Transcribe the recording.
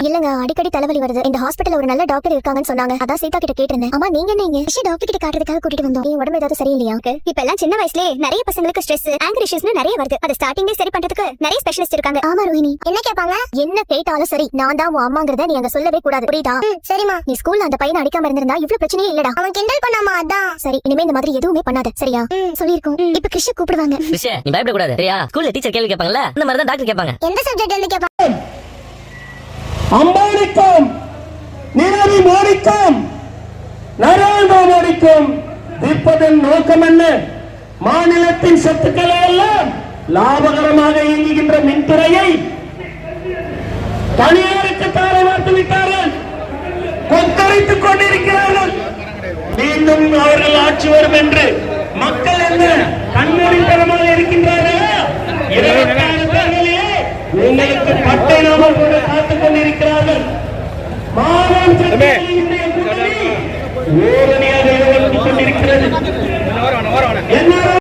இல்லங்க, அடிக்கடி தலைவலி வருது. இந்த ஹாஸ்பிடல்ல ஒரு நல்ல டாக்டர் இருக்காங்கன்னு சொன்னாங்க. அதான் சீதா கிட்ட கேட்டிருந்தேன். அம்மா நீங்க என்ன இங்க? டாக்டர் கிட்ட காட்டுறதுக்காக கூட்டிட்டு வந்தோம். என் உடம்பு ஏதாவது சரியில்லையா? இப்ப எல்லாம் சின்ன வயசுலயே நிறைய பசங்களுக்கு ஸ்ட்ரெஸ், ஆங்கர் இஷ்யூஸ்னு நிறைய வருது. அது ஸ்டார்டிங்ல சரி பண்றதுக்கு நிறைய ஸ்பெஷலிஸ்ட் இருக்காங்க. ஆமா ரோஹிணி, என்ன கேட்பாங்க? என்ன கேட்டாலும் சரி, நான் தான் உன் அம்மாங்கறத நீ அங்க சொல்லவே கூடாது, புரியுதா? சரிமா. நீ ஸ்கூல்ல அந்த பையனை அடிக்காம இருந்திருந்தா இவ்ளோ பிரச்சனையே இல்லடா. அவன் கிண்டல் பண்ணாமா, அதான். சரி, இனிமே இந்த மாதிரி எதுவுமே பண்ணாத, சரியா? சொல்லிருக்கோம். இப்ப கிருஷ் கூப்பிடுவாங்க. கிருஷ், நீ பயப்பட கூடாது, சரியா? ஸ்கூல்ல டீச்சர் கேள்வி கேட்பாங்கல, அந்த மாதிரி தான் டாக்டர் கேட்பாங்க. எந்த சப்ஜெக்ட் வந்து கேட்பாங்க? அம்பானிக்கும் நிரவி மோடிக்கும் நரேந்திர மோடிக்கும் விற்பதன் நோக்கம் என்ன? மாநிலத்தின் சொத்துக்களை எல்லாம் லாபகரமாக இயங்குகின்ற மின்துறையை தனியாருக்கு தாரவாத்து விட்டார்கள், கொக்கரித்துக் கொண்டிருக்கிறார்கள். மீண்டும் அவர்கள் ஆட்சி வரும் என்று மக்கள் என்ன கண்ணறித்தனமாக இருக்கின்றார்கள்? உங்களுக்கு பட்டை நாமல் கூட காத்துக் கொண்டிருக்கிறார்கள். மாநில